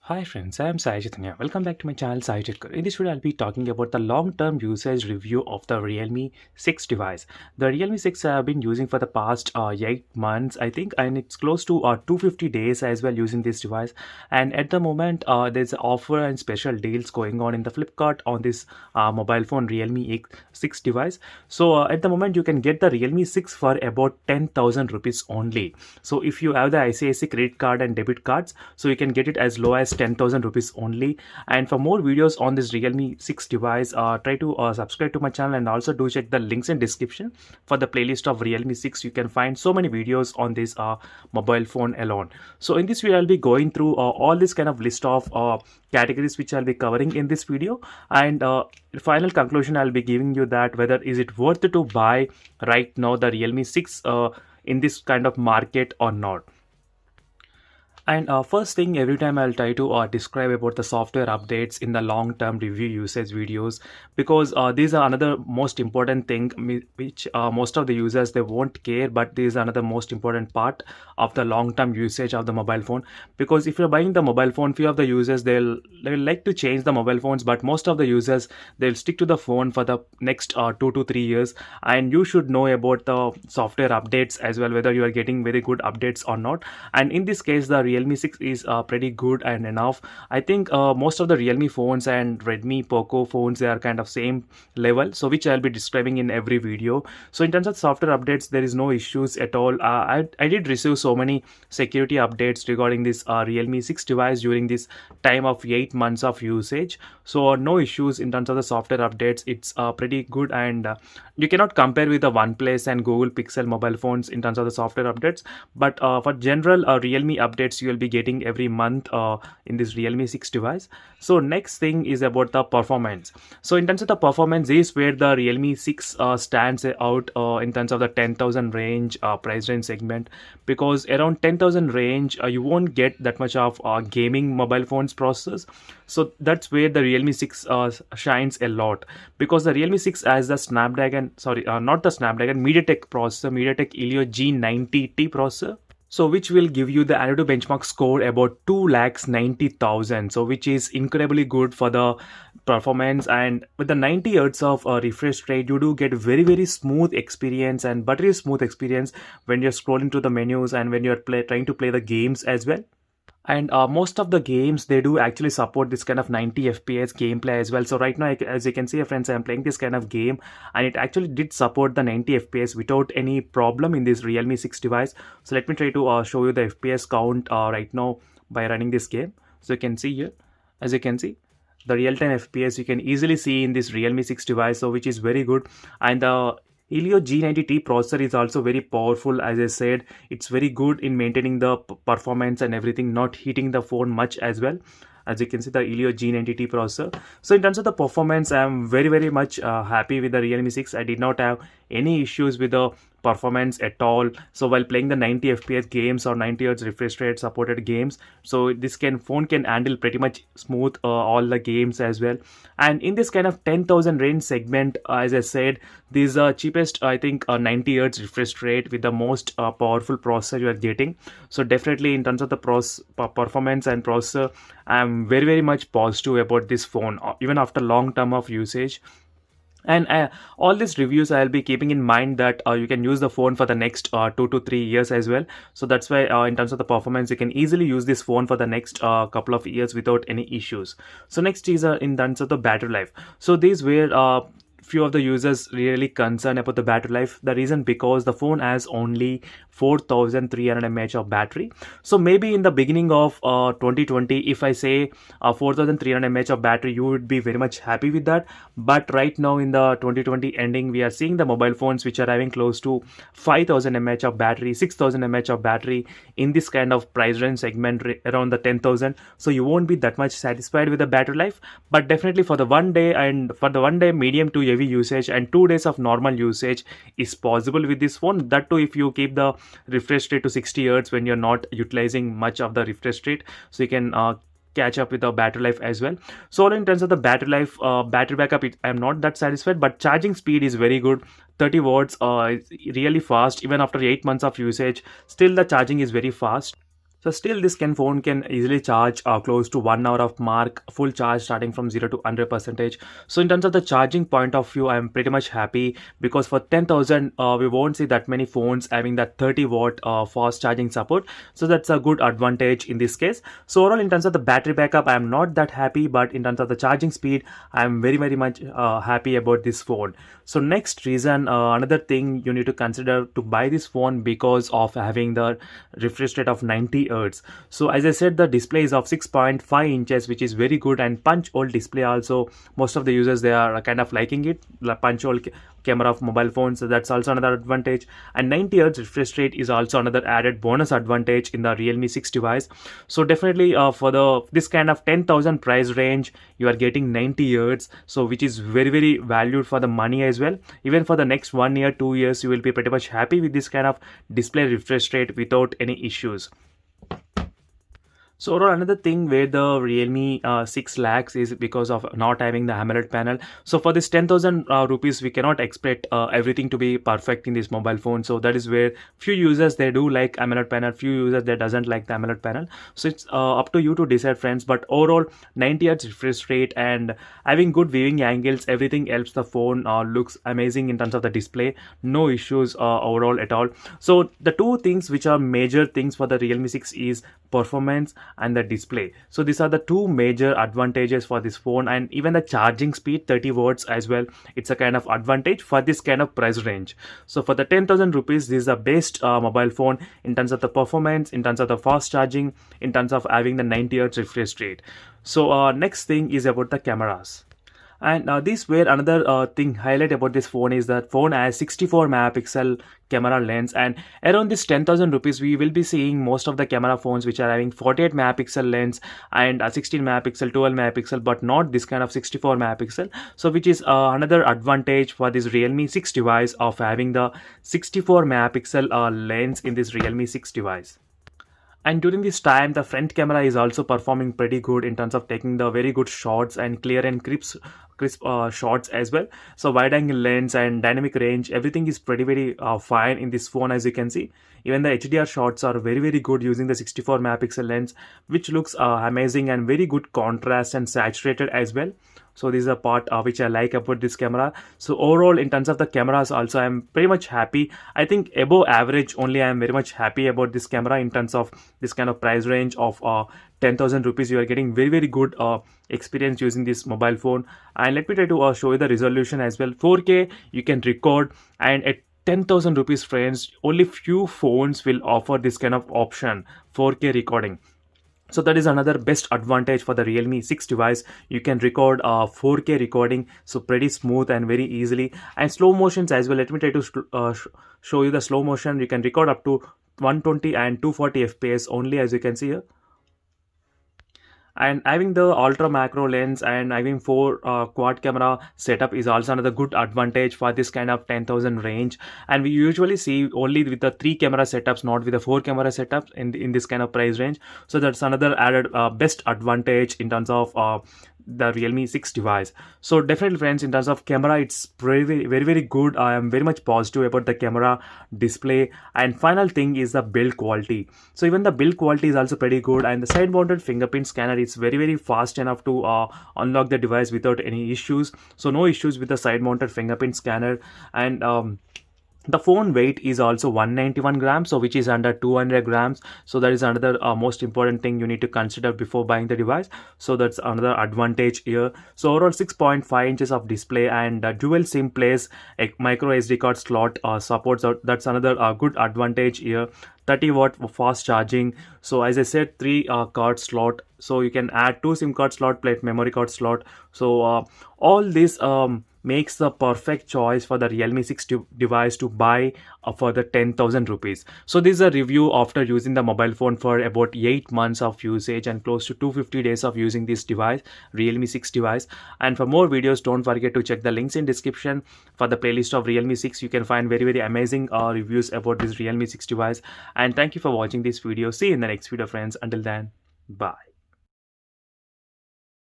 Hi friends, I am Sai Chaitanya. Welcome back to my channel Sai Chatkar. In this video, I'll be talking about the long-term usage review of the Realme 6 device. The Realme 6 I have been using for the past 8 months, I think, and it's close to 250 days as well using this device. And at the moment, there's offer and special deals going on in the Flipkart on this mobile phone Realme 6 device. So at the moment, you can get the Realme 6 for about 10,000 rupees only. So if you have the ICICI credit card and debit cards, so you can get it as low as 10,000 rupees only. And for more videos on this Realme 6 device, try to subscribe to my channel, and also do check the links in description for the playlist of Realme 6. You can find so many videos on this mobile phone alone. So in this video, I'll be going through all this kind of list of categories which I'll be covering in this video, and final conclusion I'll be giving you that whether is it worth to buy right now the Realme 6 in this kind of market or not. And first thing, every time I'll try to describe about the software updates in the long-term review usage videos, because these are another most important thing which most of the users they won't care, but this is another most important part of the long-term usage of the mobile phone. Because if you're buying the mobile phone, few of the users they'll like to change the mobile phones, but most of the users they'll stick to the phone for the next 2 to 3 years. And you should know about the software updates as well, whether you are getting very good updates or not. And in this case, the Realme 6 is pretty good and enough. I think most of the Realme phones and Redmi POCO phones, they are kind of same level, so which I'll be describing in every video. So in terms of software updates, there is no issues at all. I did receive so many security updates regarding this Realme 6 device during this time of 8 months of usage. So no issues in terms of the software updates. It's pretty good, and you cannot compare with the OnePlus and Google Pixel mobile phones in terms of the software updates. But for general Realme updates, you will be getting every month in this Realme 6 device. So next thing is about the performance. So in terms of the performance, this is where the Realme 6 stands out in terms of the 10,000 range price range segment, because around 10,000 range you won't get that much of gaming mobile phones processors. So that's where the Realme 6 shines a lot, because the Realme 6 has the Snapdragon, sorry, not the Snapdragon, MediaTek processor, MediaTek Helio G90T processor. So which will give you the Antutu benchmark score about 2,90,000. So which is incredibly good for the performance, and with the 90 Hz of refresh rate, you do get very smooth experience and buttery smooth experience when you're scrolling through the menus and when you're trying to play the games as well. And most of the games, they do actually support this kind of 90 fps gameplay as well. So right now, as you can see, friends, I'm playing this kind of game, and it actually did support the 90 fps without any problem in this Realme 6 device. So let me try to show you the fps count right now by running this game. So you can see here, as you can see, the real-time fps you can easily see in this Realme 6 device, so which is very good. And the Helio G90T processor is also very powerful. As I said, it's very good in maintaining the performance and everything, not heating the phone much as well. As you can see, the Helio G90T processor. So in terms of the performance, I'm very much happy with the Realme 6. I did not have any issues with the performance at all. So while playing the 90 fps games or 90 Hz refresh rate supported games, so this phone can handle pretty much smooth all the games as well. And in this kind of 10,000 range segment, as I said, this is the cheapest, I think, 90 Hz refresh rate with the most powerful processor you are getting. So definitely in terms of the performance and processor, I'm very much positive about this phone even after long term of usage. And all these reviews I'll be keeping in mind that you can use the phone for the next 2 to 3 years as well. So that's why in terms of the performance, you can easily use this phone for the next couple of years without any issues. So next is in terms of the battery life. So these were few of the users really concerned about the battery life. The reason, because the phone has only 4,300 mAh of battery. So maybe in the beginning of 2020, if I say 4,300 mAh of battery, you would be very much happy with that. But right now in the 2020 ending, we are seeing the mobile phones which are having close to 5,000 mAh of battery, 6,000 mAh of battery in this kind of price range segment around the 10,000. So you won't be that much satisfied with the battery life. But definitely for the 1 day and for the 1 day medium to heavy usage and 2 days of normal usage is possible with this phone. That too, if you keep the refresh rate to 60 Hz when you're not utilizing much of the refresh rate, so you can catch up with the battery life as well. So in terms of the battery life, battery backup, I'm not that satisfied, but charging speed is very good. 30 watts is really fast. Even after 8 months of usage, still the charging is very fast. So still this phone can easily charge close to 1 hour of mark, full charge starting from 0 to 100 percentage. So in terms of the charging point of view, I'm pretty much happy, because for 10,000 we won't see that many phones having that 30-watt fast charging support. So that's a good advantage in this case. So overall, in terms of the battery backup, I'm not that happy, but in terms of the charging speed, I'm very much happy about this phone. So next reason, another thing you need to consider to buy this phone, because of having the refresh rate of 90 Hz. So as I said, the display is of 6.5 inches, which is very good, and punch hole display also. Most of the users, they are kind of liking it, the punch hole camera of mobile phones. So that's also another advantage. And 90 Hz refresh rate is also another added bonus advantage in the Realme 6 device. So definitely for this kind of 10,000 price range, you are getting 90 Hz, so which is very valued for the money as well. Even for the next 1 year, 2 years, you will be pretty much happy with this kind of display refresh rate without any issues. So overall, another thing where the Realme 6 lakhs is because of not having the AMOLED panel. So for this 10,000 rupees, we cannot expect everything to be perfect in this mobile phone. So that is where few users, they do like AMOLED panel, few users they doesn't like the AMOLED panel. So it's up to you to decide, friends. But overall, 90 Hz refresh rate and having good viewing angles, everything helps the phone looks amazing in terms of the display. No issues overall at all. So the two things which are major things for the Realme 6 is performance and the display. So these are the two major advantages for this phone, and even the charging speed, 30 watts as well, it's a kind of advantage for this kind of price range. So for the 10,000 rupees, this is the best mobile phone in terms of the performance, in terms of the fast charging, in terms of having the 90 Hz refresh rate. So next thing is about the cameras. And this where another thing highlight about this phone is that phone has 64 megapixel camera lens, and around this 10,000 rupees we will be seeing most of the camera phones which are having 48 megapixel lens and 16 megapixel, 12 megapixel, but not this kind of 64 megapixel. So which is another advantage for this Realme 6 device of having the 64 megapixel lens in this Realme 6 device. And during this time, the front camera is also performing pretty good in terms of taking the very good shots and clear and crisp shots as well. So wide angle lens and dynamic range, everything is very fine in this phone, as you can see. Even the HDR shots are very good using the 64 megapixel lens, which looks amazing, and very good contrast and saturated as well. So this is a part which I like about this camera. So overall, in terms of the cameras also, I'm pretty much happy. I think above average only, I'm very much happy about this camera. In terms of this kind of price range of 10,000 rupees, you are getting very good experience using this mobile phone. And let me try to show you the resolution as well. 4K you can record, and at 10,000 rupees, friends, only few phones will offer this kind of option, 4K recording. So that is another best advantage for the Realme 6 device. You can record 4K recording, so pretty smooth and very easily. And slow motions as well. Let me try to show you the slow motion. You can record up to 120 and 240 FPS only, as you can see here. And having the ultra macro lens and having 4 quad camera setup is also another good advantage for this kind of 10,000 range. And we usually see only with the 3 camera setups, not with the 4 camera setups in this kind of price range. So that's another added best advantage in terms of the Realme 6 device. So definitely, friends, in terms of camera, it's very good. I am very much positive about the camera, display, and final thing is the build quality. So even the build quality is also pretty good, and the side mounted fingerprint scanner is very fast enough to unlock the device without any issues. So no issues with the side mounted fingerprint scanner. And the phone weight is also 191 grams, so which is under 200 grams. So that is another most important thing you need to consider before buying the device. So that's another advantage here. So overall, 6.5 inches of display, and dual SIM place, a micro SD card slot supports. That's another good advantage here. 30-watt fast charging. So as I said, 3 card slot, so you can add 2 SIM card slot plus memory card slot. So all this makes the perfect choice for the Realme 6 device to buy for the 10,000 rupees. So this is a review after using the mobile phone for about 8 months of usage and close to 250 days of using this device, Realme 6 device. And for more videos, don't forget to check the links in description for the playlist of Realme 6. You can find very amazing reviews about this Realme 6 device. And thank you for watching this video. See you in the next video, friends. Until then, bye.